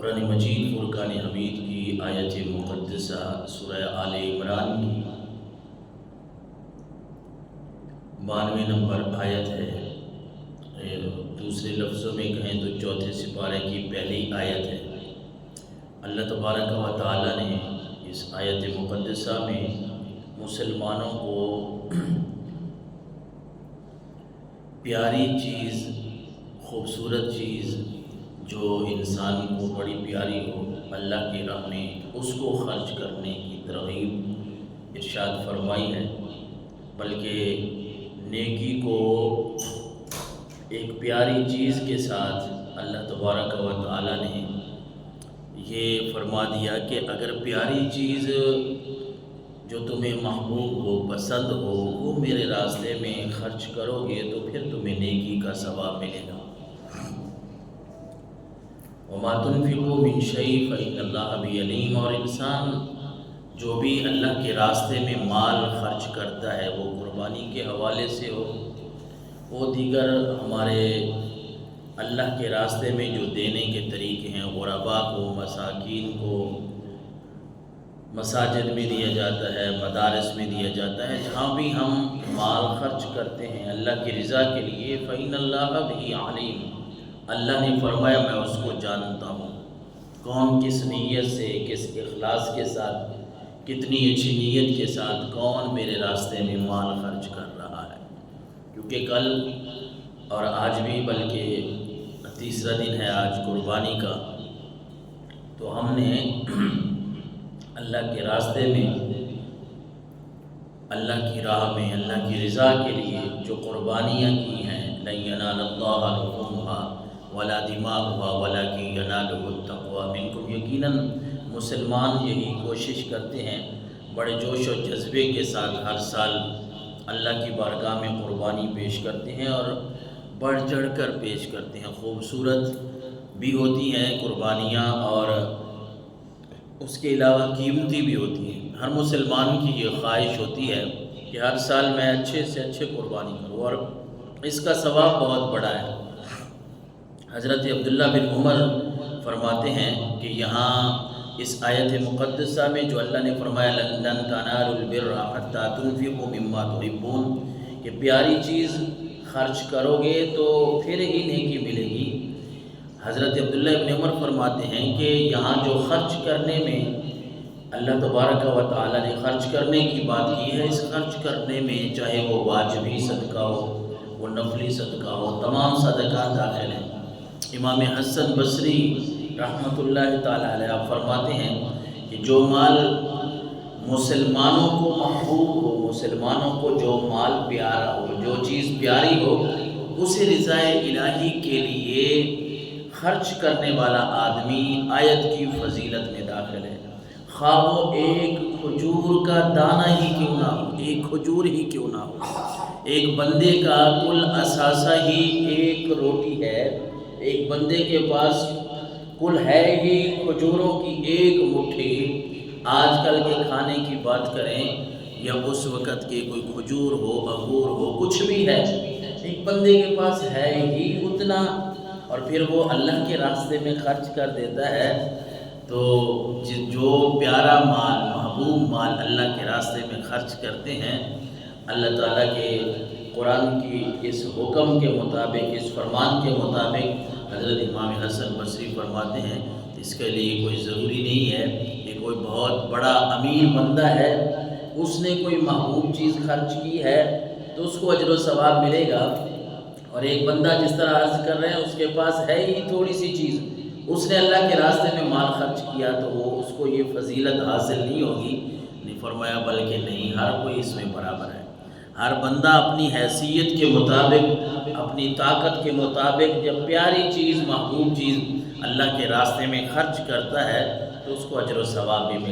قرآن مجید فرقان حمید کی آیت مقدسہ سورہ آل عمران کی 92 نمبر آیت ہے۔ دوسرے لفظوں میں کہیں تو چوتھے سپارے کی پہلی آیت ہے۔ اللہ تبارک و تعالی نے اس آیت مقدسہ میں مسلمانوں کو پیاری چیز، خوبصورت چیز جو انسان کو بڑی پیاری ہو اللہ کی راہ میں، اس کو خرچ کرنے کی ترغیب ارشاد فرمائی ہے، بلکہ نیکی کو ایک پیاری چیز کے ساتھ اللہ تبارک و تعالی نے یہ فرما دیا کہ اگر پیاری چیز جو تمہیں محبوب ہو، پسند ہو، وہ میرے راستے میں خرچ کرو گے تو پھر تمہیں نیکی کا ثواب ملے گا۔ وَمَا تُنْفِقُوا مِنْ شَيْءٍ فَإِنَّ اللَّهَ بِهِ عَلِيمٌ۔ اور انسان جو بھی اللہ کے راستے میں مال خرچ کرتا ہے، وہ قربانی کے حوالے سے ہو، وہ دیگر ہمارے اللہ کے راستے میں جو دینے کے طریقے ہیں، غرباء کو، مساکین کو مساجد میں دیا جاتا ہے، مدارس میں دیا جاتا ہے، جہاں بھی ہم مال خرچ کرتے ہیں اللہ کی رضا کے لیے، فَإِنَّ اللَّهَ بِهِ عَلِيمٌ، اللہ نے فرمایا میں اس کو جانتا ہوں، کون کس نیت سے، کس اخلاص کے ساتھ، کتنی اچھی نیت کے ساتھ کون میرے راستے میں مال خرچ کر رہا ہے۔ کیونکہ کل اور آج بھی، بلکہ تیسرا دن ہے آج قربانی کا، تو ہم نے اللہ کے راستے میں، اللہ کی راہ میں، اللہ کی رضا کے لیے جو قربانیاں کی ہیں، لَن يَنَالَ اللَّهَ لُحُومُهَا وَلَا دِمَاؤُهَا وَلَكِنْ يَنَالُهُ التَّقْوَىٰ مِنْكُمْ۔ یقیناً مسلمان یہی کوشش کرتے ہیں، بڑے جوش و جذبے کے ساتھ ہر سال اللہ کی بارگاہ میں قربانی پیش کرتے ہیں، اور بڑھ چڑھ کر پیش کرتے ہیں۔ خوبصورت بھی ہوتی ہیں قربانیاں، اور اس کے علاوہ قیمتی بھی ہوتی ہیں۔ ہر مسلمان کی یہ خواہش ہوتی ہے کہ ہر سال میں اچھے سے اچھے قربانی کروں، اور اس کا ثواب بہت بڑا ہے۔ حضرت عبداللہ بن عمر فرماتے ہیں کہ یہاں اس آیت مقدسہ میں جو اللہ نے فرمایا لَن تَنَالُوا الْبِرَّ حَتَّىٰ تُنْفِقُوا مِمَّا تُحِبُّونَ، کہ پیاری چیز خرچ کرو گے تو پھر ہی نیکی ملے گی۔ حضرت عبداللہ بن عمر فرماتے ہیں کہ یہاں جو خرچ کرنے میں اللہ تبارک و تعالی نے خرچ کرنے کی بات کی ہے، اس خرچ کرنے میں چاہے وہ واجبی صدقہ ہو، وہ نفلی صدقہ ہو، تمام صدقات داخل ہیں۔ امام حسن بصری رحمۃ اللہ تعالی علیہ فرماتے ہیں کہ جو مال مسلمانوں کو محبوب ہو، مسلمانوں کو جو مال پیارا ہو، جو چیز پیاری ہو، اسے رضا الہی کے لیے خرچ کرنے والا آدمی آیت کی فضیلت میں داخل ہے۔ خواہ وہ ایک کھجور کا دانہ ہی کیوں نہ ہو، ایک کھجور ہی کیوں نہ ہو، ایک بندے کا کل اثاثہ ہی ایک روٹی ہے، ایک بندے کے پاس کل ہے ہی کھجوروں کی ایک مٹھی۔ آج کل کے کھانے کی بات کریں یا اس وقت کے کوئی کھجور ہو، انگور ہو، کچھ بھی ہے، ایک بندے کے پاس ہے ہی اتنا، اور پھر وہ اللہ کے راستے میں خرچ کر دیتا ہے، تو جو پیارا مال، محبوب مال اللہ کے راستے میں خرچ کرتے ہیں، اللہ تعالیٰ کے قرآن کی اس حکم کے مطابق، اس فرمان کے مطابق، حضرت امام حسن بصری فرماتے ہیں اس کے لیے کوئی ضروری نہیں ہے کہ کوئی بہت بڑا امیر بندہ ہے، اس نے کوئی محبوب چیز خرچ کی ہے تو اس کو اجر و ثواب ملے گا، اور ایک بندہ جس طرح عرض کر رہے ہیں اس کے پاس ہے ہی تھوڑی سی چیز، اس نے اللہ کے راستے میں مال خرچ کیا تو وہ اس کو یہ فضیلت حاصل نہیں ہوگی۔ نہیں فرمایا بلکہ نہیں، ہر کوئی اس میں برابر ہے۔ ہر بندہ اپنی حیثیت کے مطابق، اپنی طاقت کے مطابق جب پیاری چیز، محبوب چیز اللہ کے راستے میں خرچ کرتا ہے تو اس کو اجر و ثواب بھی ملتا ہے۔